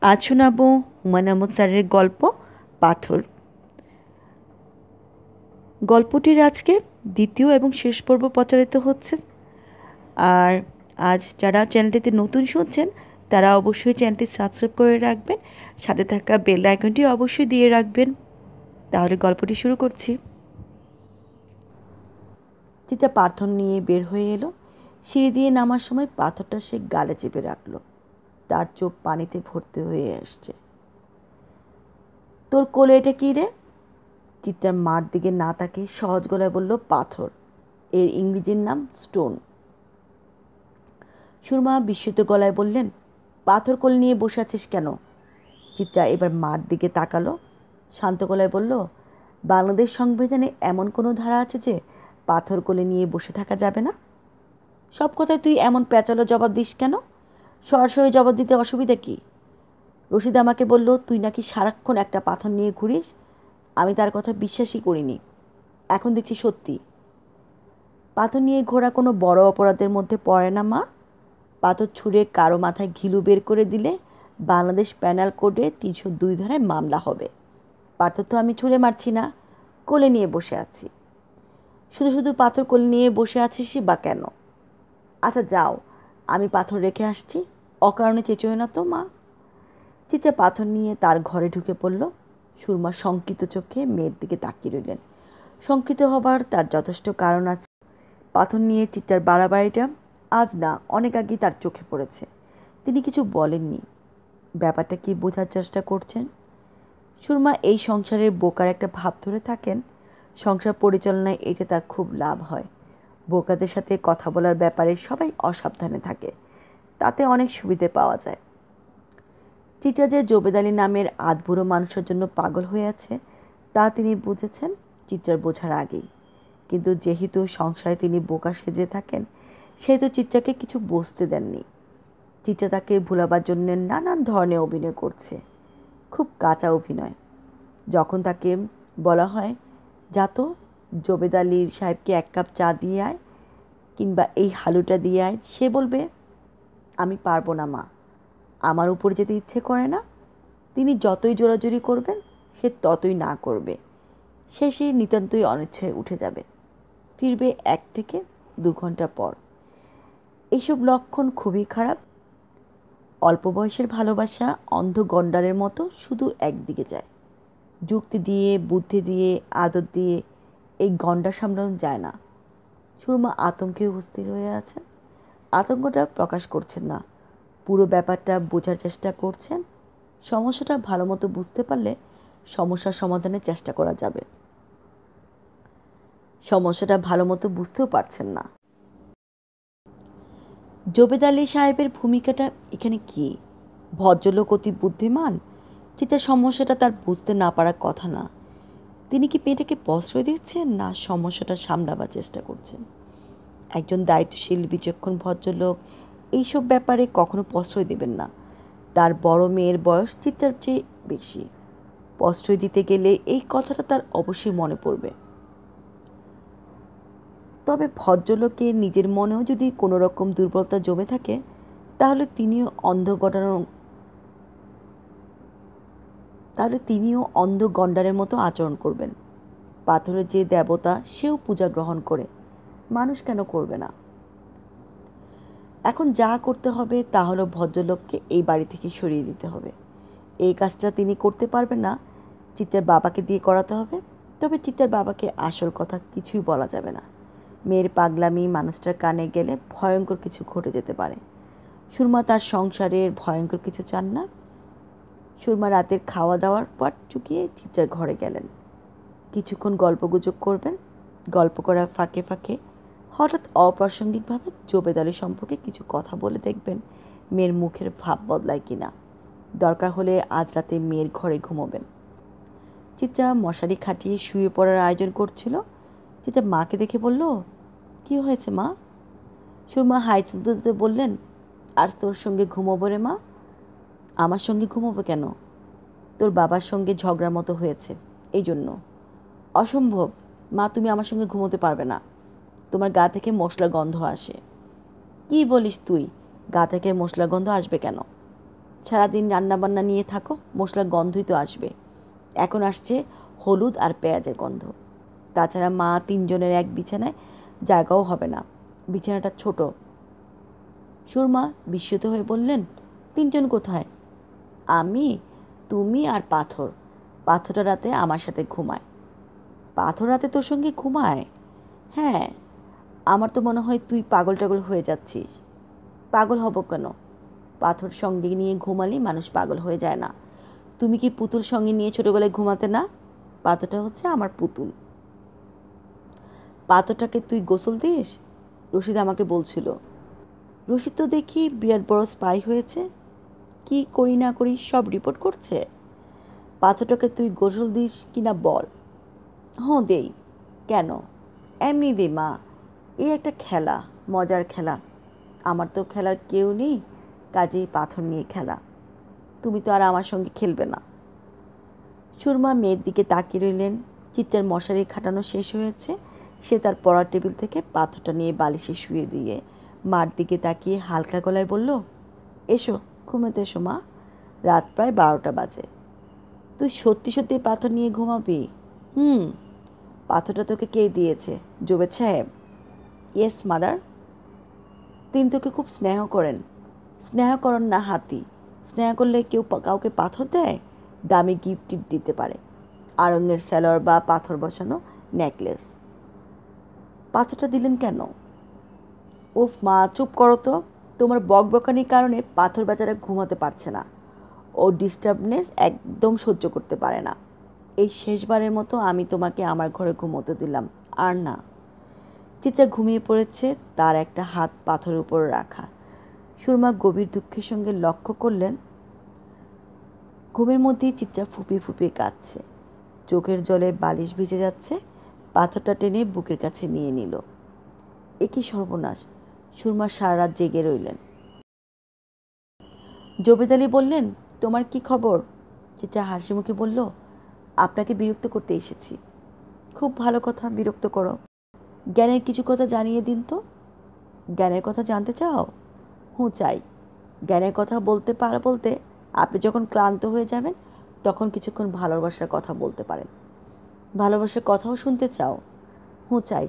আজ শোনাবো হুমায়ুন আহমদ স্যারের গল্প পাথর। গল্পটির আজকে দ্বিতীয় এবং শেষ পর্ব প্রচারিত হচ্ছে। আর আজ যারা চ্যানেলটিতে নতুন শুনছেন তারা অবশ্যই চ্যানেলটি সাবস্ক্রাইব করে রাখবেন, সাথে থাকা বেল আইকনটি অবশ্যই দিয়ে রাখবেন। তাহলে গল্পটি শুরু করছি। চিতা পাথর নিয়ে বের হয়ে এলো। সিঁড়ি দিয়ে নামার সময় পাথরটা সে গালে চেপে রাখলো। তার চোখ পানিতে ভর্তি হয়ে আসছে। তোর কোলে এটা কী রে? চিত্রার মার দিকে না তাকিয়ে সহজ গলায় বলল, পাথর। এর ইংরেজির নাম স্টোন। সুরমা বিস্মিত গলায় বললেন, পাথর কোলে নিয়ে বসে আছিস কেন? চিত্রা এবার মার দিকে তাকালো, শান্ত গলায় বলল, বাংলাদেশ সংবিধানে এমন কোনো ধারা আছে যে পাথর কোলে নিয়ে বসে থাকা যাবে না? সব কথায় তুই এমন প্যাঁচালো জবাব দিস কেন? সরাসরি জবাব দিতে অসুবিধা কি? রশিদ আমাকে বলল তুই নাকি সারাক্ষণ একটা পাথর নিয়ে ঘুরিস। আমি তার কথা বিশ্বাসই করিনি। এখন দেখছি সত্যি। পাথর নিয়ে ঘোরা কোনো বড় অপরাধের মধ্যে পড়ে না মা। পাথর ছুঁড়ে কারো মাথায় ঘিলু বের করে দিলে বাংলাদেশ প্যানাল কোডে ৩০২ ধারায় মামলা হবে। পাথর তো আমি ছুঁড়ে মারছি না, কোলে নিয়ে বসে আছি। শুধু শুধু পাথর কোলে নিয়ে বসে আছিসই বা কেন? আচ্ছা যাও, আমি পাথর রেখে আসছি। অকারণে চেঁচোয় না তো মা। চিত্রা পাথর নিয়ে তার ঘরে ঢুকে পড়ল। সুরমা শঙ্কিত চোখে মেয়ের দিকে তাকিয়ে রইলেন। শঙ্কিত হবার তার যথেষ্ট কারণ আছে। পাথর নিয়ে চিত্রার বাড়াবাড়িটা আজ না, অনেক আগেই তার চোখে পড়েছে। তিনি কিছু বলেননি। ব্যাপারটা কি বোঝার চেষ্টা করছেন? সুরমা এই সংসারের বোকার একটা ভাব ধরে থাকেন। সংসার পরিচালনায় এতে তার খুব লাভ হয়। বোকাদের সাথে কথা বলার ব্যাপারে সবাই অসাবধানে থাকে, তাতে অনেক সুবিধে পাওয়া যায়। চিত্রা যে জোবেদ আলী নামের আধবুড়ো মানুষের জন্য পাগল হয়ে আছে তা তিনি বুঝেছেন চিত্রার বোঝার আগেই। কিন্তু যেহেতু সংসারে তিনি বোকা সেজে থাকেন, সেহেতু চিত্রাকে কিছু বুঝতে দেননি। চিত্রা তাকে ভুলাবার জন্য নানান ধরনের অভিনয় করছে, খুব কাঁচা অভিনয়। যখন তাকে বলা হয়, যা তো জোবেদ আলীর সাহেবকে 1 কাপ চা দিয়ে আয়, কিংবা এই হালুটা দিয়ে আয়, সে বলবে, আমি পারবো না মা, আমার উপর যেতে ইচ্ছে করে না। তিনি যতই জোরাজুরি করবেন সে ততই না করবে। শেষে নিতান্তই অনিচ্ছায় উঠে যাবে, ফিরবে 1 থেকে 2 ঘন্টা পর। এইসব লক্ষণ খুবই খারাপ। অল্প বয়সের ভালোবাসা অন্ধ গন্ডারের মতো শুধু একদিকে যায়। যুক্তি দিয়ে, বুদ্ধি দিয়ে, আদর দিয়ে এই গন্ডার সামলানো যায় না। সুরমা আতঙ্কে অস্থির হয়ে আছেন। আতঙ্কটা প্রকাশ করছেন না, পুরো ব্যাপারটা বোঝার চেষ্টা করছেন। সমস্যাটা ভালো মতো বুঝতে পারলে সমস্যার সমাধানের চেষ্টা করা যাবে। সমস্যাটা ভালো মতো বুঝতেও পারছেন না। জোবেদ আলী সাহেবের ভূমিকাটা এখানে কি? ভদ্রলোক অতি বুদ্ধিমান, চিতার সমস্যাটা তার বুঝতে না পারার কথা না। তিনি কি মেয়েটাকে প্রশ্রয় দিচ্ছেন, না সমস্যাটা সামলাবার চেষ্টা করছেন? একজন দায়িত্বশীল বিচক্ষণ ভদ্রলোক এইসব ব্যাপারে কখনো প্রশ্রয় দেবেন না। তার বড় মেয়ের বয়স চিত্রার চেয়ে বেশি। প্রশ্রয় দিতে গেলে এই কথাটা তার অবশ্যই মনে পড়বে। তবে ভদ্রলোকের নিজের মনেও যদি কোনো রকম দুর্বলতা জমে থাকে, তাহলে তিনিও অন্ধ গন্ডারের মতো আচরণ করবেন। পাথরের যে দেবতা, সেও পূজা গ্রহণ করে, মানুষ কেন করবে না? এখন যা করতে হবে তা হলো ভদ্রলোককে এই বাড়ি থেকে সরিয়ে দিতে হবে। এই কাজটা তিনি করতে পারবেন না, চিত্রার বাবাকে দিয়ে করাতে হবে। তবে চিত্রার বাবাকে আসল কথা কিছুই বলা যাবে না। মেয়ের পাগলামি মানুষটার কানে গেলে ভয়ঙ্কর কিছু ঘটে যেতে পারে। সুরমা তার সংসারের ভয়ঙ্কর কিছু চান না। সুরমা রাতের খাওয়া দাওয়ার পর চুকিয়ে চিত্রার ঘরে গেলেন। কিছুক্ষণ গল্পগুজব করবেন। গল্প করার ফাঁকে ফাঁকে হঠাৎ অপ্রাসঙ্গিকভাবে জোবেদ আলী সম্পর্কে কিছু কথা বলে দেখবেন মেয়ের মুখের ভাব বদলায় কিনা। দরকার হলে আজ রাতে মেয়ের ঘরে ঘুমোবেন। চিত্রা মশারি খাটিয়ে শুয়ে পড়ার আয়োজন করছিল। চিত্রা মাকে দেখে বলল, কি হয়েছে মা? সুরমা হাই তুলতে তুলতে বললেন, আর তোর সঙ্গে ঘুমোবো রে মা। আমার সঙ্গে ঘুমোবো কেন? তোর বাবার সঙ্গে ঝগড়ার মতো হয়েছে, এই জন্য। অসম্ভব মা, তুমি আমার সঙ্গে ঘুমোতে পারবে না। তোমার গা থেকে মশলা গন্ধ আসে। কি বলিস তুই? গা থেকে মশলা গন্ধ আসবে কেন? সারাদিন রান্নাবান্না নিয়ে থাকো, মশলার গন্ধই তো আসবে। এখন আসছে হলুদ আর পেঁয়াজের গন্ধ। তাছাড়া মা তিনজনের এক বিছানায় জায়গাও হবে না, বিছানাটা ছোট। সুরমা বিস্মিত হয়ে বললেন, তিনজন কোথায়? আমি, তুমি আর পাথর। পাথরটা রাতে আমার সাথে ঘুমায়। পাথর রাতে তোর সঙ্গে ঘুমায়? হ্যাঁ। আমার তো মনে হয় তুই পাগল টাগল হয়ে যাচ্ছিস। পাগল হব কেন? পাথর সঙ্গে নিয়ে ঘুমালে মানুষ পাগল হয়ে যায় না। তুমি কি পুতুল সঙ্গে নিয়ে ছোটবেলায় ঘুমাতে না? পাথরটা হচ্ছে আমার পুতুল। পাথরটাকে তুই গোসল দিস? রশিদ আমাকে বলছিল। রশিদ তো দেখি বিরাট বড় স্পাই হয়েছে, কি করি না করি সব রিপোর্ট করছে। পাথরটাকে তুই গোসল দিস কিনা বল। হ্যাঁ দেই। কেন? এমনি দে মা, এই একটা খেলা, মজার খেলা। আমার তো খেলার কেউ নেই, কাজেই পাথর নিয়ে খেলা। তুমি তো আর আমার সঙ্গে খেলবে না। সুরমা মেয়ের দিকে তাকিয়ে রইলেন। চিত্রের মশারি খাটানো শেষ হয়েছে। সে তার পড়ার টেবিল থেকে পাথরটা নিয়ে বালিশে শুয়ে দিয়ে মার দিকে তাকিয়ে হালকা গলায় বলল, এসো, ঘুমাতে এসো মা, রাত প্রায় 12টা বাজে। তুই সত্যি সত্যি পাথর নিয়ে ঘুমাবি? হুম। পাথরটা তোকে কে দিয়েছে? জুবেদ সাহেব। Yes mother. তিনি তোকে খুব স্নেহ করেন। স্নেহ করেন না হাতি। স্নেহ করলে কেউ কাউকে পাথর দেয়? দামি গিফট টিফট দিতে পারে, আড়ঙের স্যালোয়ার বা পাথর বসানো নেকলেস। পাথরটা দিলেন কেন? উফ মা, চুপ করো তো। তোমার বকবকানির কারণে পাথর বেচারা ঘুমাতে পারছে না। ও ডিস্টার্বনেস একদম সহ্য করতে পারে না। এই শেষবারের মতো আমি তোমাকে আমার ঘরে ঘুমোতে দিলাম, আর না। চিত্রা ঘুমিয়ে পড়েছে, তার একটা হাত পাথরের উপর রাখা। সুরমা গভীর দুঃখের সঙ্গে লক্ষ্য করলেন, ঘুমের মধ্যেই চিত্রা ফুপিয়ে ফুপিয়ে কাঁদছে। চোখের জলে বালিশ ভিজে যাচ্ছে। পাথরটা টেনে বুকের কাছে নিয়ে নিল। এ কি সর্বনাশ! সুরমা সারা রাত জেগে রইলেন। জবেদ আলী বললেন, তোমার কি খবর? চিত্রা হাসি মুখে বলল, আপনাকে বিরক্ত করতে এসেছি। খুব ভালো কথা, বিরক্ত করো। জ্ঞানের কিছু কথা জানিয়ে দিন তো। জ্ঞানের কথা জানতে চাও? হুঁ, চাই। জ্ঞানের কথা বলতে বলতে আপনি যখন ক্লান্ত হয়ে যাবেন, তখন কিছুক্ষণ ভালোবাসার কথা বলতে পারেন। ভালোবাসার কথাও শুনতে চাও? হুঁ, চাই।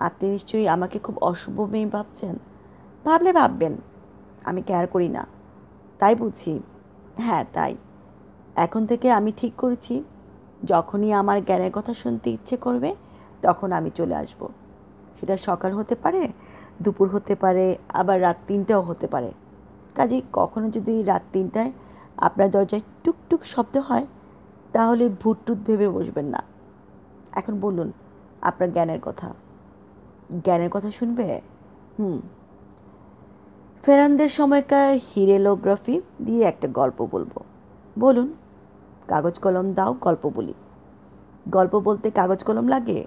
আপনি নিশ্চয়ই আমাকে খুব অশুভ মেয়ে ভাবছেন। ভাবলে ভাববেন, আমি কেয়ার করি না। তাই বুঝি? হ্যাঁ, তাই। এখন থেকে আমি ঠিক করেছি, যখনই আমার জ্ঞানের কথা শুনতে ইচ্ছে করবে, তখন আমি চলে আসব। সেটা সকাল হতে পারে, দুপুর হতে পারে, আবার রাত 3টাও হতে পারে। কাজেই কখনো যদি রাত 3টায় আপনার দরজায় টুকটুক শব্দ হয়, তাহলে ভূত টুত ভেবে বসবেন না। এখন বলুন আপনার জ্ঞানের কথা। জ্ঞানের কথা শুনবে? হুম। ফেরানদের সময়কার হিরেলোগ্রাফি দিয়ে একটা গল্প বলবো। বলুন। কাগজ কলম দাও, গল্প বলি। গল্প বলতে কাগজ কলম লাগে?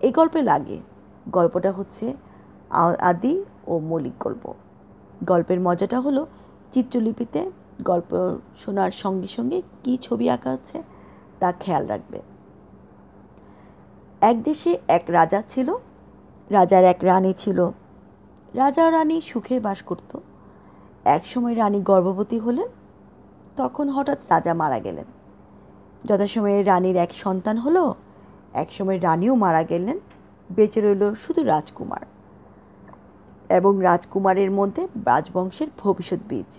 এই গল্পে লাগে। গল্পটা হচ্ছে আদি ও মৌলিক গল্প। গল্পের মজাটা হলো চিত্রলিপিতে গল্প শোনার সঙ্গে সঙ্গে কী ছবি আঁকা আছে তা খেয়াল রাখবে। এক দেশে এক রাজা ছিল। রাজার এক রানী ছিল। রাজা ও রানী সুখে বাস করত। একসময় রানী গর্ভবতী হলেন। তখন হঠাৎ রাজা মারা গেলেন। যথাসময়ে রানীর এক সন্তান হলো। একসময় রানীও মারা গেলেন। বেঁচে রইল শুধু রাজকুমার এবং রাজকুমারের মধ্যে রাজবংশের ভবিষ্যৎ বীজ।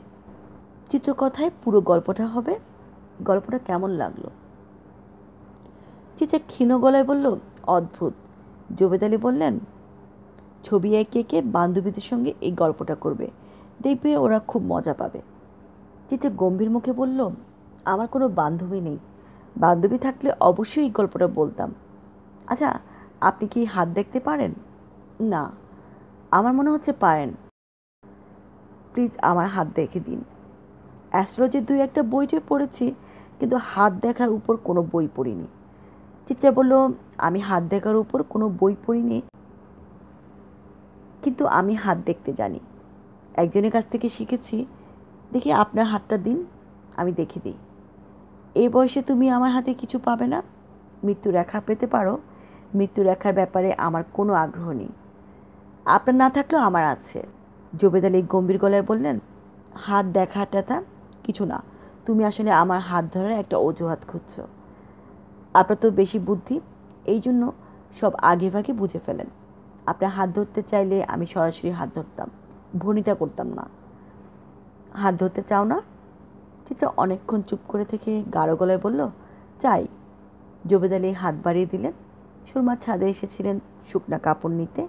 চিত্রকথায় পুরো গল্পটা হবে। গল্পটা কেমন লাগলো? চিত্রা ক্ষীণ গলায় বলল, অদ্ভুত। জবেদ আলী বললেন, ছবি এঁকে এঁকে বান্ধবীদের সঙ্গে এই গল্পটা করবে, দেখবে ওরা খুব মজা পাবে। চিত্রা গম্ভীর মুখে বলল, আমার কোনো বান্ধবী নেই। বান্ধবী থাকলে অবশ্যই এই গল্পটা বলতাম। আচ্ছা, আপনি কি হাত দেখতে পারেন? না। আমার মনে হচ্ছে পারেন। প্লিজ আমার হাত দেখে দিন। অ্যাস্ট্রোলজির 2-1টা বই পড়েছি, কিন্তু হাত দেখার উপর কোনো বই পড়িনি। চিত্রা বলল, আমি হাত দেখার উপর কোনো বই পড়িনি, কিন্তু আমি হাত দেখতে জানি। একজনের কাছ থেকে শিখেছি। দেখি আপনার হাতটা দিন, আমি দেখে দিই। এই বয়সে তুমি আমার হাতে কিছু পাবে না। মৃত্যুরেখা পেতে পারো। মৃত্যুরেখার ব্যাপারে আমার কোনো আগ্রহ নেই। আপনার না থাকলেও আমার আছে। জবেদ আলী গম্ভীর গলায় বললেন, হাত দেখাটা কিছু না, তুমি আসলে আমার হাত ধরার একটা অজুহাত খুঁজছো। আপনার তো বেশি বুদ্ধি, এই জন্য সব আগেভাগে বুঝে ফেলেন। আপনার হাত ধরতে চাইলে আমি সরাসরি হাত ধরতাম, ভনিতা করতাম না। হাত ধরতে চাও না? চিত্রা অনেকক্ষণ চুপ করে থেকে গাঢ় গলায় বলল, চাই। জবেদ আলী হাত বাড়িয়ে দিলেন। সুরমা ছাদে এসেছিলেন শুকনা কাপড় নিতে।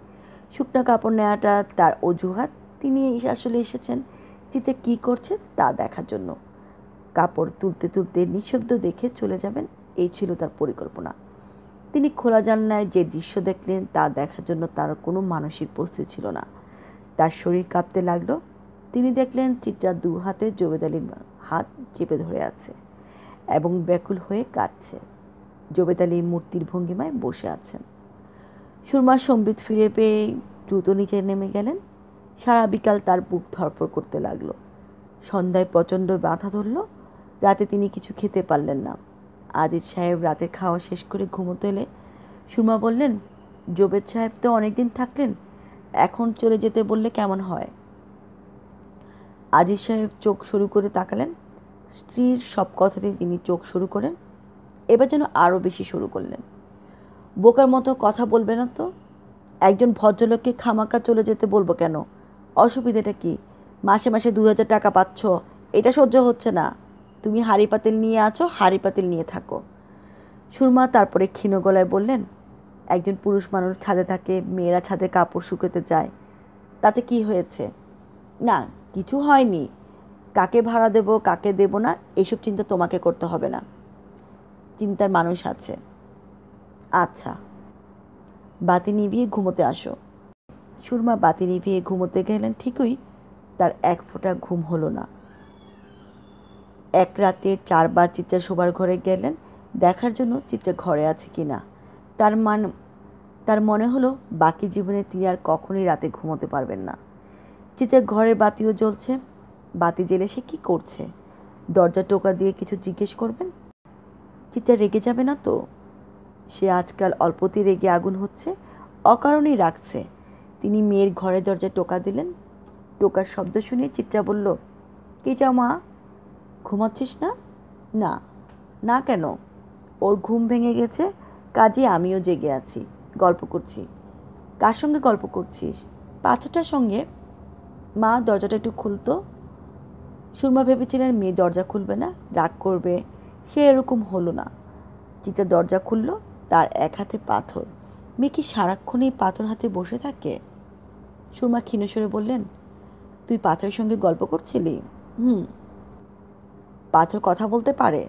শুকনা কাপড় নেওয়াটা তার অজুহাত। তিনি আসলে এসেছেন চিত্রা কী করছে তা দেখার জন্য। কাপড় তুলতে তুলতে নিঃশব্দ দেখে চলে যাবেন, এই ছিল তার পরিকল্পনা। তিনি খোলা জানলায় যে দৃশ্য দেখলেন তা দেখার জন্য তার কোনো মানসিক প্রস্তুতি ছিল না। তার শরীর কাঁপতে লাগলো। তিনি দেখলেন চিত্রা দু হাতে জবেদ আলীর হাত চেপে ধরে আছে এবং ব্যাকুল হয়ে কাঁদছে। জবেদ আলী মূর্তির ভঙ্গিমায় বসে আছেন। সুরমার সম্বিত ফিরে পেয়ে দ্রুত নিচে নেমে গেলেন। সারা বিকাল তার বুক ধড়ফড় করতে লাগলো। সন্ধ্যায় প্রচণ্ড ব্যথা ধরল। রাতে তিনি কিছু খেতে পারলেন না। আজিজ সাহেব রাতের খাওয়া শেষ করে ঘুমোতে এলে সুরমা বললেন, জবেদ সাহেব তো অনেকদিন থাকলেন, এখন চলে যেতে বললে কেমন হয়? আজিজ সাহেব চোখ সরু করে তাকালেন। স্ত্রীর সব কথাতে তিনি চোখ সরু করেন। এবার যেন আরও বেশি শুরু করলেন। বোকার মতো কথা বলবে না তো। একজন ভদ্রলোককে খামাকা চলে যেতে বলবো কেন? অসুবিধাটা কি? মাসে মাসে 2000 টাকা পাচ্ছ, এটা সহ্য হচ্ছে না। তুমি হাঁড়ি পাতিল নিয়ে আছো, হাঁড়ি পাতিল নিয়ে থাকো। সুরমা তারপরে ক্ষীণ গলায় বললেন, একজন পুরুষ মানুষ ছাদে থাকে, মেয়েরা ছাদে কাপড় শুকোতে যায়, তাতে কি হয়েছে? না, কিছু হয়নি। কাকে ভাড়া দেব কাকে দেব না এইসব চিন্তা তোমাকে করতে হবে না। চিন্তার মানুষ আছে। আচ্ছা, বাতি নিভিয়ে ঘুমোতে আসো। সুরমা বাতি নিভিয়ে ঘুমোতে গেলেন ঠিকই, তার এক ফোঁটা ঘুম হলো না। এক রাতে 4 বার চিত্রা শোবার ঘরে গেলেন দেখার জন্য চিত্রা ঘরে আছে কিনা। তার মনে হলো বাকি জীবনে তিনি আর কখনোই রাতে ঘুমোতে পারবেন না। চিত্রার ঘরের বাতিও জ্বলছে। বাতি জ্বেলে সে কী করছে? দরজা টোকা দিয়ে কিছু জিজ্ঞেস করবেন? চিত্রা রেগে যাবে না তো? সে আজকাল অল্পতেই রেগে আগুন হচ্ছে, অকারণেই রাখছে। তিনি মেয়ের ঘরের দরজায় টোকা দিলেন। টোকার শব্দ শুনে চিত্রা বলল, কে চাও মা? ঘুমাচ্ছিস না? না। না কেন? ওর ঘুম ভেঙে গেছে, কাজে আমিও জেগে আছি, গল্প করছি। কার সঙ্গে গল্প করছিস? পাথরটার সঙ্গে। মা, দরজাটা একটু খুলতো। সুরমা ভেবেছিলেন মেয়ে দরজা খুলবে না, রাগ করবে। সে এরকম হলো না। চিত্রা দরজা খুলল। তার এক হাতে পাথর। মেয়ে কি সারাক্ষণই পাথর হাতে বসে থাকে? সুরমা ক্ষীণস্বরে বললেন, তুই পাথরের সঙ্গে গল্প করছিলি? হুম। পাথর কথা বলতে পারে?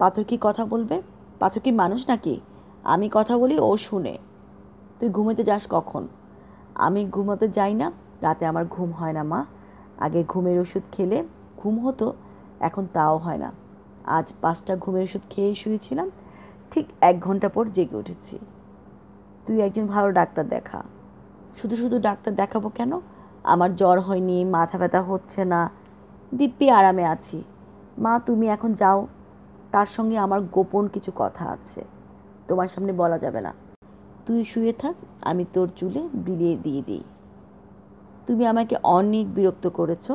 পাথর কি কথা বলবে? পাথর কি মানুষ নাকি? আমি কথা বলি, ও শুনে। তুই ঘুমোতে যাস কখন? আমি ঘুমোতে যাই না, রাতে আমার ঘুম হয় না মা। আগে ঘুমের ওষুধ খেলে ঘুম হতো, এখন তাও হয় না। আজ 5টা ঘুমের ওষুধ খেয়ে শুয়েছিলাম, ঠিক 1 ঘন্টা পর জেগে উঠেছি। তুই একজন ভালো ডাক্তার দেখা। শুধু শুধু ডাক্তার দেখাবো কেন? আমার জ্বর হয়নি, মাথা ব্যথা হচ্ছে না, দিব্যি আরামে আছি। মা, তুমি এখন যাও, তার সঙ্গে আমার গোপন কিছু কথা আছে, তোমার সামনে বলা যাবে না। তুই শুয়ে থাক, আমি তোর চুলে বিলিয়ে দিয়ে দিই। তুমি আমাকে অনেক বিরক্ত করেছ,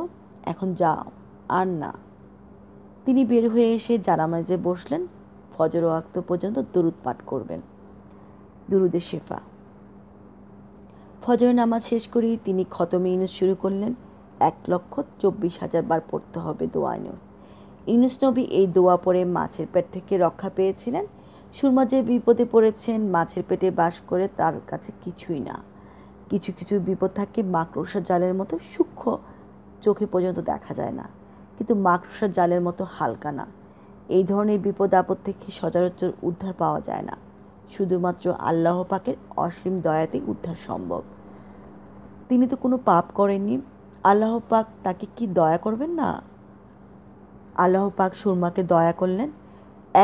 এখন যাও। আর না। তিনি বের হয়ে এসে জানামাজে বসলেন। ফজর ওয়াক্ত পর্যন্ত দরুদ পাঠ করবেন, দুরুদে শেফা। ফজরের নামাজ শেষ করেই তিনি খতমে ইউনুস শুরু করলেন। 1,24,000 বার পড়তে হবে দোয়া ইউনুস। ইউনুস নবী এই দোয়া পড়ে মাছের পেট থেকে রক্ষা পেয়েছিলেন। সুরমা যে বিপদে পড়েছেন মাছের পেটে বাস করে তার কাছে কিছুই না। কিছু কিছু বিপদ থাকে মাকড়সার জালের মতো সূক্ষ্ম, চোখে পর্যন্ত দেখা যায় না, কিন্তু মাকড়সার জালের মতো হালকা না। এই ধরনের বিপদ আপদ থেকে সচরাচর উদ্ধার পাওয়া যায় না। শুধুমাত্র আল্লাহ পাকের অসীম দয়াতেই উদ্ধার সম্ভব। তিনি তো কোনো পাপ করেননি, আল্লাহ পাক তাকে কি দয়া করবেন না? আল্লাহ পাক সুরমাকে দয়া করলেন।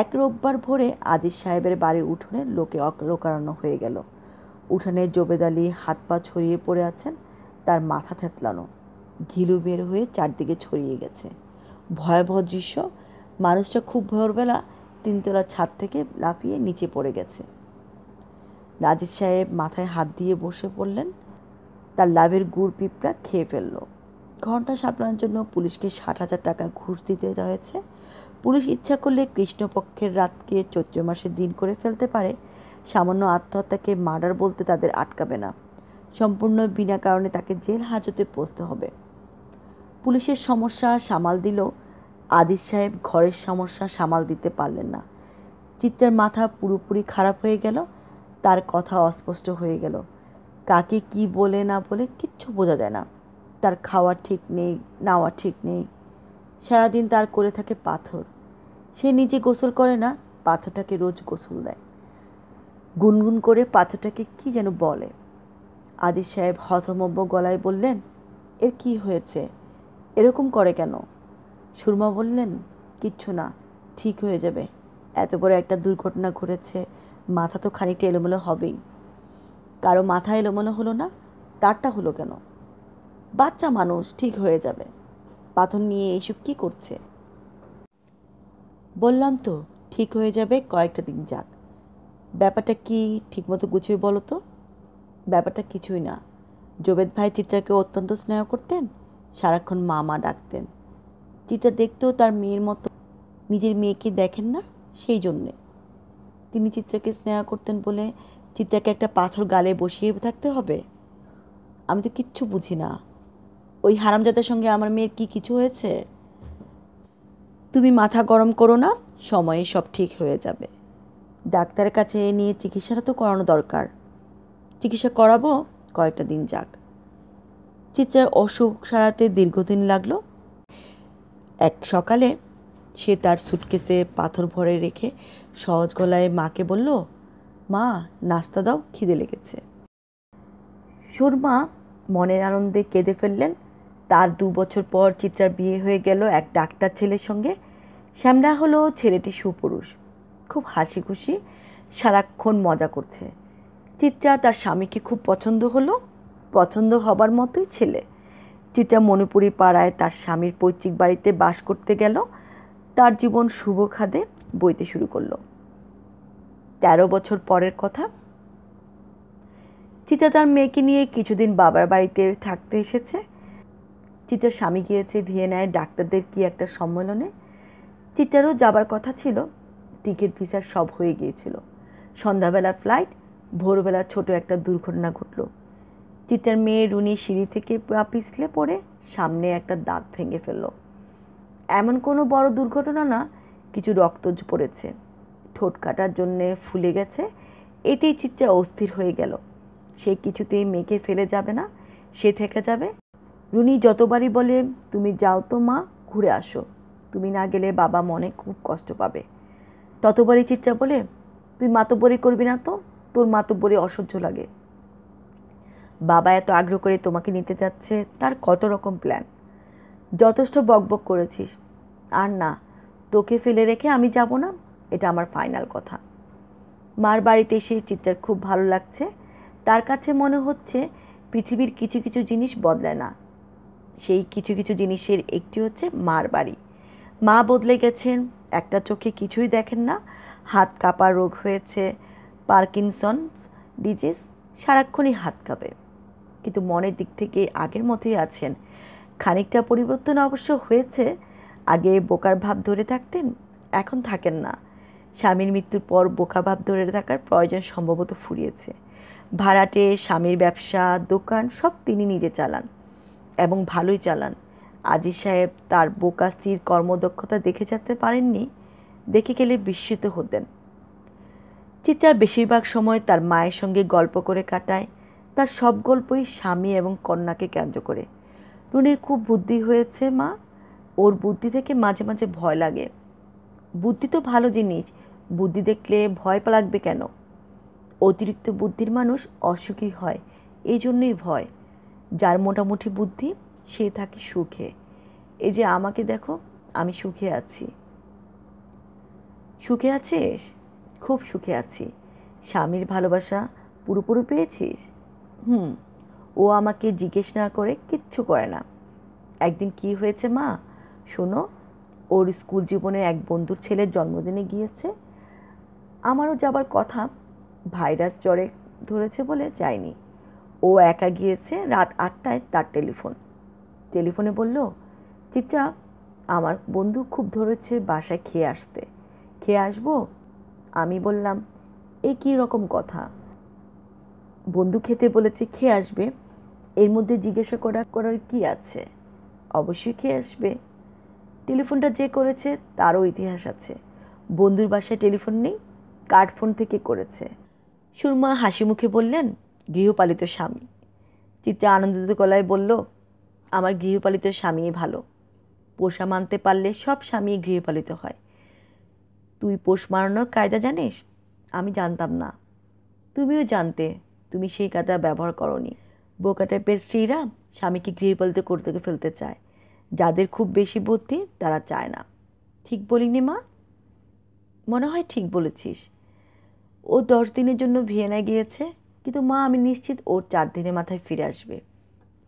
এক রোববার ভোরে আজিজ সাহেবের বাড়ির উঠোনে লোকে লোকারণ্য হয়ে গেল। উঠানে জবেদ আলী হাত পা ছড়িয়ে পড়ে আছেন, তার মাথা থেতলানো, ঘিলু বের হয়ে চারদিকে ছড়িয়ে গেছে। ভয়াবহ দৃশ্য। মানুষটা খুব ভোরবেলা 3তলা ছাদ থেকে লাফিয়ে নিচে পড়ে গেছে। আজিজ সাহেব মাথায় হাত দিয়ে বসে পড়লেন। তার লাভের গুড় পিঁপড়া খেয়ে ফেলল। ঘটনা সামলানোর জন্য পুলিশকে 60,000 টাকা ঘুষ দিতে হয়েছে। পুলিশ ইচ্ছা করলে কৃষ্ণপক্ষের রাতকে চৈত্র মাসের দিন করে ফেলতে পারে। সামান্য আত্মহত্যাকে মার্ডার বলতে তাদের আটকাবে না। সম্পূর্ণ বিনা কারণে তাকে জেল হাজতে পৌঁছতে হবে। পুলিশের সমস্যা সামাল দিলেও আদিস সাহেব ঘরের সমস্যা সামাল দিতে পারলেন না। চিত্রার মাথা পুরোপুরি খারাপ হয়ে গেল। তার কথা অস্পষ্ট হয়ে গেল। কাকে কি বলে না বলে কিচ্ছু বোঝা যায় না। তার খাওয়া ঠিক নেই, নাওয়া ঠিক নেই। সারাদিন তার করে থাকে পাথর। সে নিজে গোসল করে না, পাথরটাকে রোজ গোসল দেয়। গুনগুন করে পাথরটাকে কি যেন বলে। আদিস সাহেব হতভম্ব গলায় বললেন, এর কি হয়েছে? এরকম করে কেন? সুরমা বললেন, কিচ্ছু না, ঠিক হয়ে যাবে। এত বড় একটা দুর্ঘটনা ঘটেছে, মাথা তো খানিকটা এলোমেলো হবেই। কারো মাথা এলোমেলো হলো না, তারটা হলো কেন? বাচ্চা মানুষ, ঠিক হয়ে যাবে। পাথর নিয়ে এইসব কি করছে? বললাম তো ঠিক হয়ে যাবে, কয়েকটা দিন যাক। ব্যাপারটা কি ঠিকমতো গুছিয়ে বলো তো। ব্যাপারটা কিছুই না। জোবেদ ভাই চিত্রাকে অত্যন্ত স্নেহ করতেন, সারাক্ষণ মামা ডাকতেন। চিত্রা দেখতেও তার মেয়ের মতো, নিজের মেয়েকে দেখেন না সেই জন্যে। তিনি চিত্রাকে স্নেহ করতেন বলে চিত্রাকে একটা পাথর গালে বসিয়ে থাকতে হবে? আমি তো কিচ্ছু বুঝি না। ওই হারামজাদার সঙ্গে আমার মেয়ের কি কিছু হয়েছে? তুমি মাথা গরম করো না, সময়ে সব ঠিক হয়ে যাবে। ডাক্তারের কাছে নিয়ে চিকিৎসাটা তো করানো দরকার। চিকিৎসা করাবো, কয়েকটা দিন যাক। চিত্রার অসুখ সারাতে দীর্ঘদিন লাগলো। এক সকালে সে তার সুটকেসে পাথর ভরে রেখে সহজ গলায় মাকে বলল, মা, নাস্তা দাও, খিদে লেগেছে। সুরমা মনের আনন্দে কেঁদে ফেললেন। তার 2 বছর পর চিত্রার বিয়ে হয়ে গেল এক ডাক্তার ছেলের সঙ্গে। শ্যামরা হলো ছেলেটি সুপুরুষ, খুব হাসি খুশি, সারাক্ষণ মজা করছে। চিত্রা তার স্বামীকে খুব পছন্দ হলো, পছন্দ হবার মতোই ছেলে। চিত্রা মণিপুরি পাড়ায় তার স্বামীর পৈতৃক বাড়িতে বাস করতে গেল। তার জীবন শুভ খাদে বইতে শুরু করলো। 13 বছর পরের কথা। চিত্রা তার মেয়েকে নিয়ে কিছুদিন বাবার বাড়িতে থাকতে এসেছে। চিত্রার স্বামী গিয়েছে ভিয়েনায় ডাক্তারদের কি একটা সম্মেলনে। চিত্রারও যাবার কথা ছিল। টিকিট ভিসার সব হয়ে গিয়েছিল। সন্ধ্যাবেলা ফ্লাইট। ভোরবেলা ছোট একটা দুর্ঘটনা ঘটল। চিত্রার মেয়ে রুনি সিঁড়ি থেকে পা পিছলে পড়ে সামনে একটা দাঁত ভেঙে ফেলল। এমন কোনো বড় দুর্ঘটনা না, কিছু রক্ত পড়েছে, ঠোঁট কাটার জন্যে ফুলে গেছে। এতেই চিত্রা অস্থির হয়ে গেল। সে কিছুতেই মেয়েকে ফেলে যাবে না, সে থেকে যাবে। রুনি যতবারই বলে, তুমি যাও তো মা, ঘুরে আসো, তুমি না গেলে বাবা মনে খুব কষ্ট পাবে, ততবারই চিত্রা বলে, তুই মাতব্বরি করবি না তো, তোর মাতব্বরি অসহ্য লাগে। বাবা এত আগ্রহ করে তোমাকে নিতে যাচ্ছে, তার কত রকম প্ল্যান। যথেষ্ট বকবক করেছিস, আর না, তোকে ফেলে রেখে আমি যাব না, এটা আমার ফাইনাল কথা। মার বাড়িতে এসে চিত্রার খুব ভালো লাগছে। তার কাছে মনে হচ্ছে পৃথিবীর কিছু কিছু জিনিস বদলায় না। সেই কিছু কিছু জিনিসের একটি হচ্ছে মার বাড়ি। মা বদলে গেছেন, একটা চোখে কিছুই দেখেন না, হাত কাঁপা রোগ হয়েছে, পার্কিনসন্স ডিজিজ, সারাক্ষণই হাত কাঁপে, কিন্তু মনের দিক থেকে আগের মতোই আছেন। খানিকটা পরিবর্তন অবশ্য হয়েছে। আগে বোকার ভাব ধরে থাকতেন, এখন থাকেন না। স্বামীর মৃত্যুর পর বোকা ভাব ধরে থাকার প্রয়োজন সম্ভবত ফুরিয়েছে। ভাড়াটে, স্বামীর ব্যবসা, দোকান সব তিনি নিজে চালান, এবং ভালোই চালান। আদিস সাহেব তার বোকা স্ত্রীর কর্মদক্ষতা দেখে যেতে পারেননি, দেখে গেলে বিস্মিত হতেন। চিত্রা বেশিরভাগ সময় তার মায়ের সঙ্গে গল্প করে কাটায়। তার সব গল্পই স্বামী এবং কন্যাকে কেন্দ্র করে। রুনির খুব বুদ্ধি হয়েছে মা, ওর বুদ্ধি থেকে মাঝে মাঝে ভয় লাগে। বুদ্ধি তো ভালো জিনিস, বুদ্ধি দেখলে ভয় লাগবে কেন? অতিরিক্ত বুদ্ধির মানুষ অসুখী হয়, এই জন্যই ভয়। যার মোটামুটি বুদ্ধি সে থাকে সুখে। এই যে আমাকে দেখো, আমি সুখে আছি। সুখে আছিস? খুব সুখে আছি। স্বামীর ভালোবাসা পুরোপুরি পেয়েছিস? হুম। ও আমাকে জিজ্ঞেস না করে কিচ্ছু করে না। একদিন কি হয়েছে মা, শোনো। ওর স্কুল জীবনের এক বন্ধুর ছেলের জন্মদিনে গিয়েছে। আমারও যাবার কথা, ভাইরাস জ্বরে ধরেছে বলে যায়নি। ও একা গিয়েছে, রাত 8টায় তার টেলিফোন। টেলিফোনে বলল, চিত্রা, আমার বন্ধু খুব ধরেছে বাসায় খেয়ে আসতে, খেয়ে আসবো? আমি বললাম, এ কী রকম কথা? বন্ধু খেতে বলেছে, খেয়ে আসবে, এর মধ্যে জিজ্ঞাসা করার কি আছে? অবশ্যই খেয়ে আসবে। টেলিফোনটা যে করেছে তারও ইতিহাস আছে। বন্ধুর বাসায় টেলিফোন নেই, কার্ড ফোন থেকে করেছে। সুরমা হাসি মুখে বললেন, গৃহপালিত স্বামী। চিত্রা আনন্দিত গলায় বলল, আমার গৃহপালিত স্বামীই ভালো। পোষা মানতে পারলে সব স্বামী গৃহপালিত হয়। তুই পোষ মারানোর কায়দা জানিস? আমি জানতাম না। তুমিও জানতে, তুমি সেই কায়দা ব্যবহার করনি। বোকা টাইপের স্ত্রীরা স্বামীকে গৃহপালিত করতে ফেলতে চায়। যাদের খুব বেশি বুদ্ধি তারা চায় না। ঠিক বলিনি মা? মনে হয় ঠিক বলেছিস। ও 10 দিনের জন্য ভিয়েনায় গিয়েছে, কিন্তু মা আমি নিশ্চিত ওর 4 দিনের মাথায় ফিরে আসবে।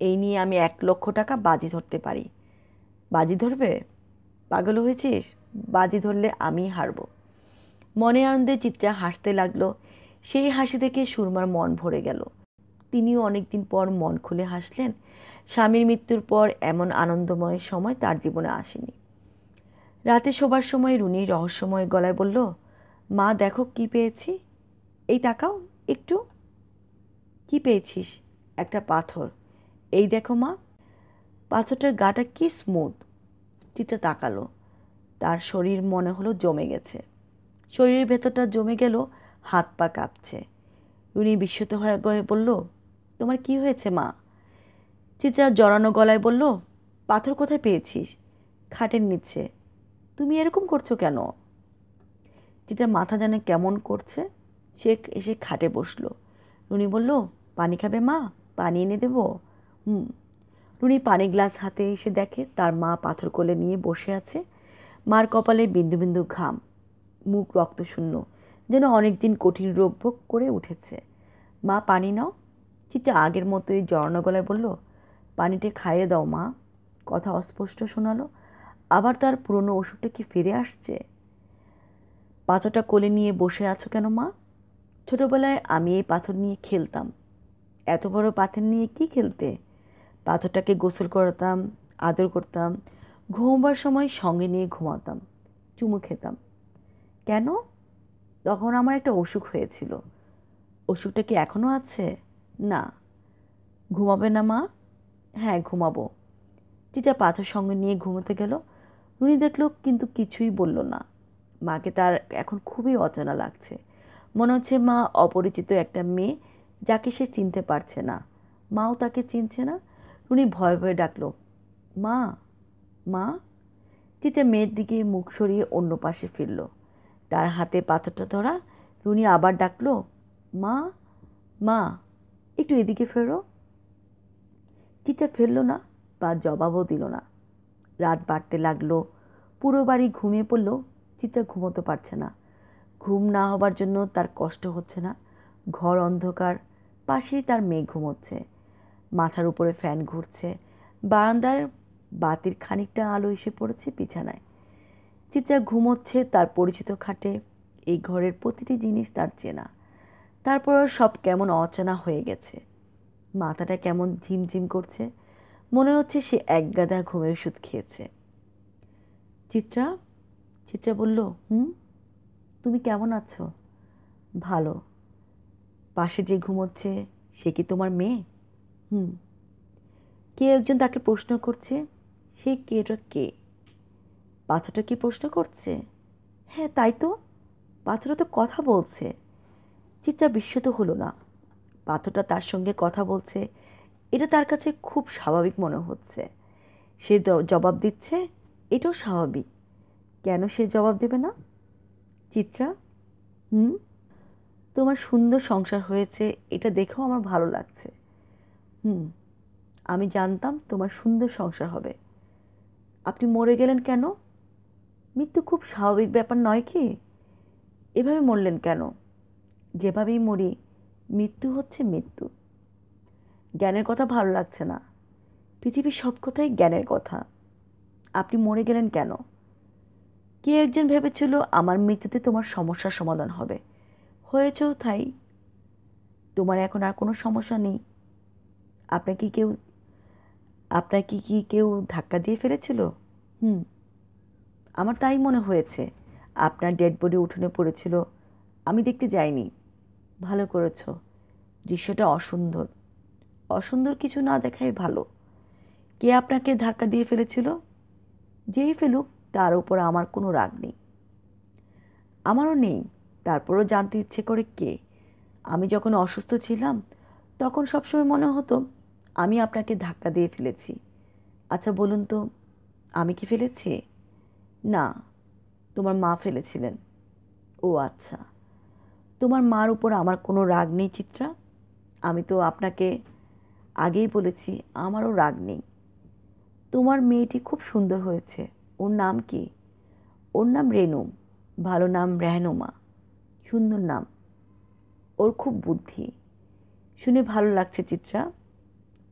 এই নিয়ে আমি 1,00,000 টাকা বাজি ধরতে পারি। বাজি ধরবে? পাগল হয়েছিস? বাজি ধরলে আমিই হারব। মনে আনন্দে চিত্রা হাসতে লাগলো। সেই হাসি দেখে সুরমার মন ভরে গেল। তিনিও অনেকদিন পর মন খুলে হাসলেন। স্বামীর মৃত্যুর পর এমন আনন্দময় সময় তার জীবনে আসেনি। রাতে শোবার সময় রুনি রহস্যময় গলায় বলল, মা দেখো কি পেয়েছি। এই তাকাও একটু। কি পেয়েছিস? একটা পাথর। এই দেখো মা। পাথরটার গাটা কি স্মুথ। চিত্রা তাকালো। তার শরীর মনে হলো জমে গেছে। শরীরের ভেতরটা জমে গেল, হাত পা কাঁপছে। রুনি বিস্মিত হয়ে বলল, তোমার কি হয়েছে মা? চিত্রা জড়ানো গলায় বলল, পাথর কোথায় পেয়েছিস? খাটের নিচে। তুমি এরকম করছো কেন? চিত্রা মাথা যেন কেমন করছে। সে এসে খাটে বসলো। রুনি বলল, পানি খাবে মা? পানি এনে দেবো? হুম। রুনি পানি গ্লাস হাতে এসে দেখে তার মা পাথর কোলে নিয়ে বসে আছে। মার কপালে বিন্দু বিন্দু ঘাম, মুখ রক্তশূন্য, যেন অনেকদিন কঠিন রোগ ভোগ করে উঠেছে। মা পানি নাও। চিত্রা আগের মতোই জড়ানো গলায় বলল, পানিটা খাইয়ে দাও মা। কথা অস্পষ্ট শোনালো। আবার তার পুরনো ওষুধটা কি ফিরে আসছে? পাথরটা কোলে নিয়ে বসে আছো কেন মা? ছোটবেলায় আমি এই পাথর নিয়ে খেলতাম। এত বড় পাথর নিয়ে কি খেলতে? পাথরটাকে গোসল করাতাম, আদর করতাম, ঘুমোবার সময় সঙ্গে নিয়ে ঘুমাতাম, চুমু খেতাম। কেন? তখন আমার একটা অসুখ হয়েছিল। অসুখটা কি এখনো আছে? না। ঘুমাবে না মা? হ্যাঁ ঘুমাবো। চিতা পাথর সঙ্গে নিয়ে ঘুমোতে গেল। রুনি দেখল কিন্তু কিছুই বলল না। মাকে তার এখন খুবই অচেনা লাগছে। মনে হচ্ছে মা অপরিচিত একটা মেয়ে, যাকে সে চিনতে পারছে না। মাও তাকে চিনছে না। রুনি ভয়ে ভয়ে ডাকল, মা, মা। চিতা মেয়ের দিকে মুখ সরিয়ে অন্য পাশে ফিরল। তার হাতে পাথরটা ধরা। রুনি আবার ডাকল, মা, মা, একটু এদিকে ফেরো। চিতা ফেলল না বা জবাবও দিল না। রাত বাড়তে লাগলো। পুরো বাড়ি ঘুমিয়ে পড়ল। চিত্রা ঘুমোতে পারছে না। ঘুম না হবার জন্য তার কষ্ট হচ্ছে না। ঘর অন্ধকার। পাশেই তার মেয়ে ঘুমোচ্ছে। মাথার উপরে ফ্যান ঘুরছে। বারান্দার বাতির খানিকটা আলো এসে পড়েছে বিছানায়। চিত্রা ঘুমোচ্ছে তার পরিচিত খাটে। এই ঘরের প্রতিটি জিনিস তার চেনা। তারপর সব কেমন অচেনা হয়ে গেছে। মাথাটা কেমন ঝিমঝিম করছে। মনে হচ্ছে সে একগাদা ঘুমের ওষুধ খেয়েছে। চিত্রা? চিত্রা বলল, তুমি কেমন আছো? ভালো। পাশে যে ঘুমোচ্ছে সে কি তোমার মেয়ে? হুম। কে একজন তাকে প্রশ্ন করছে। সে কেটা কে? পাথরটা কি প্রশ্ন করছে? হ্যাঁ তাই তো, পাথরটা তো কথা বলছে। চিত্রা বিস্মিত হলো না। পাথরটা তার সঙ্গে কথা বলছে, এটা তার কাছে খুব স্বাভাবিক মনে হচ্ছে। সে জবাব দিচ্ছে, এটাও স্বাভাবিক। কেন সে জবাব দেবে না? চিত্রা, তোমার সুন্দর সংসার হয়েছে, এটা দেখেও আমার ভালো লাগছে। আমি জানতাম তোমার সুন্দর সংসার হবে। আপনি মরে গেলেন কেন? মৃত্যু খুব স্বাভাবিক ব্যাপার নয় কি? এভাবে মরলেন কেন? যেভাবেই মরি, মৃত্যু হচ্ছে মৃত্যু। জ্ঞানের কথা ভালো লাগছে না। পৃথিবীর সব কথাই জ্ঞানের কথা। আপনি মরে গেলেন কেন? কে একজন ভেবেছিল আমার মৃত্যুতে তোমার সমস্যার সমাধান হবে। হয়েছেও তাই। তোমার এখন আর কোনো সমস্যা নেই। আপনাকে কেউ আপনাকে কি কেউ ধাক্কা দিয়ে ফেলেছিল? হুম, আমার তাই মনে হয়েছে। আপনার ডেড বডি উঠোনে পড়েছিল, আমি দেখতে যাইনি। ভালো করেছো। দৃশ্যটা অসুন্দর। অসুন্দর কিছু না দেখাই ভালো। কে আপনাকে ধাক্কা দিয়ে ফেলেছিল? যেই ফেলুক, তার উপর আমার কোনো রাগ নেই। আমারও নেই। তারপরও জানতে ইচ্ছে করে কে। আমি যখন অসুস্থ ছিলাম তখন সবসময় মনে হতো আমি আপনাকে ধাক্কা দিয়ে ফেলেছি। আচ্ছা বলুন তো, আমি কি ফেলেছি? না, তোমার মা ফেলেছিলেন। ও আচ্ছা। তোমার মার উপর আমার কোনো রাগ নেই চিত্রা। আমি তো আপনাকে আগেই বলেছি আমারও রাগ নেই। তোমার মেয়েটি খুব সুন্দর হয়েছে। ওর নাম কি? ওর নাম রেনু। ভালো নাম রেহনুমা। সুন্দর নাম। ওর খুব বুদ্ধি। শুনে ভালো লাগছে চিত্রা।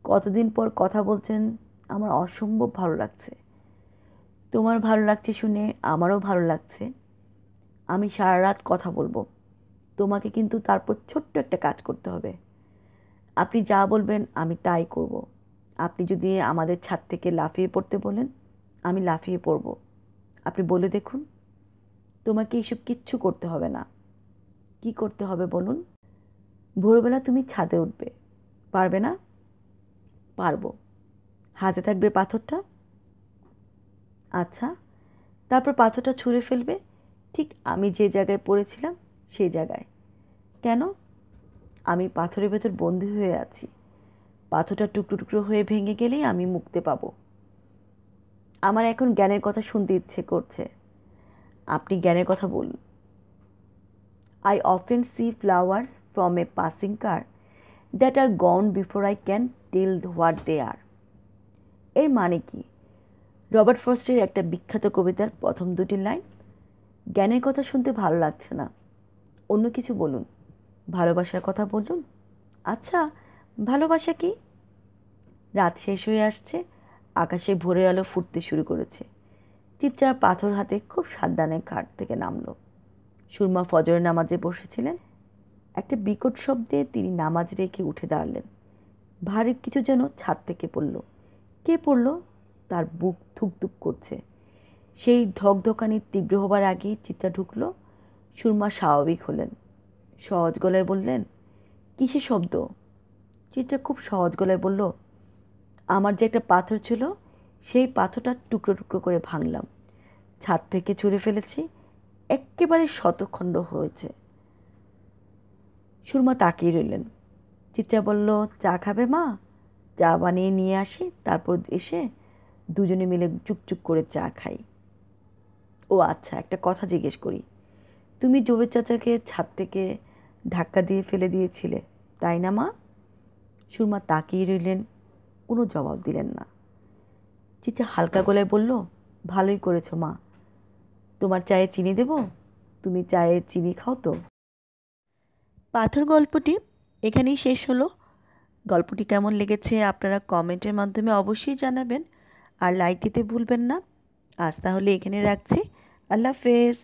কতদিন পর কথা বলছেন, আমার অসম্ভব ভালো লাগছে। তোমার ভালো লাগছে শুনে আমারও ভালো লাগছে। আমি সারা রাত কথা বলবো। তোমাকে কিন্তু তারপর ছোট্ট একটা কাজ করতে হবে। আপনি যা বলবেন আমি তাই করব। আপনি যদি আমাদের ছাদ থেকে লাফিয়ে পড়তে বলেন, আমি লাফিয়ে পড়ব। আপনি বলে দেখুন। তোমাকে এইসব কিচ্ছু করতে হবে না। কি করতে হবে বলুন? ভোরবেলা তুমি ছাদে উঠবে। পারবে না? পারবো। হাতে থাকবে পাথরটা। আচ্ছা, তারপর পাথরটা ছুঁড়ে ফেলবে ঠিক আমি যে জায়গায় পড়েছিলাম সেই জায়গায়। কেন? আমি পাথরের ভেতর বন্দী হয়ে আছি। পাথরটা টুকরো টুকরো হয়ে ভেঙে গেলেই আমি মুক্তি পাবো। আমার এখন জ্ঞানের কথা শুনতে ইচ্ছে করছে। আপনি জ্ঞানের কথা বলুন। I often see flowers from a passing car that are gone before I can tell what they are. এর মানে কি? রবার্ট ফ্রস্টের একটা বিখ্যাত কবিতার প্রথম দুটি লাইন। জ্ঞানের কথা শুনতে ভালো লাগছে না, অন্য কিছু বলুন। ভালোবাসার কথা বলুন। আচ্ছা, ভালোবাসা কি? রাত শেষ হয়ে আসছে, আকাশে ভোরের আলো ফুটতে শুরু করেছে। চিত্রা পাথর হাতে খুব সাবধানে খাট থেকে নামলো। সুরমা ফজরের নামাজে বসেছিলেন। একটা বিকট শব্দে তিনি নামাজ রেখে উঠে দাঁড়ালেন। ভারী কিছু যেন ছাদ থেকে পড়ল। কে পড়ল? তার বুক ধুকধুক করছে। সেই ধকধকানি তীব্র হবার আগেই চিত্রা ঢুকল। সুরমা স্বাভাবিক হলেন। সহজ গলায় বললেন, কিসের শব্দ? চিত্রা খুব সহজ গলায় বলল, আমার যে একটা পাথর ছিল সেই পাথরটা টুকরো টুকরো করে ভাঙলাম, ছাদ থেকে ছুঁড়ে ফেলেছি, একেবারে শতখণ্ড হয়েছে। সুরমা তাকিয়ে রইলেন। চিত্রা বলল, চা খাবে মা? চা বানিয়ে নিয়ে আসি, তারপর এসে দুজনে মিলে চুপচুপ করে চা খাই। ও আচ্ছা, একটা কথা জিজ্ঞেস করি। তুমি জবের চাচাকে ছাদ থেকে ধাক্কা দিয়ে ফেলে দিয়েছিলে, তাই না মা? সুরমা তাকিয়ে রইলেন, কোনো জবাব দিলেন না। চিত্রা হালকা গলায় বলল, ভালোই করেছো মা। তোমার চায়ে চিনি দেব? তুমি চায়ে চিনি খাও তো? পাথর গল্পটি এখানেই শেষ হলো। গল্পটি কেমন লেগেছে আপনারা কমেন্টের মাধ্যমে অবশ্যই জানাবেন, আর লাইক দিতে ভুলবেন না। আজ তাহলে এখানে রাখছি। আল্লাহ হাফেজ।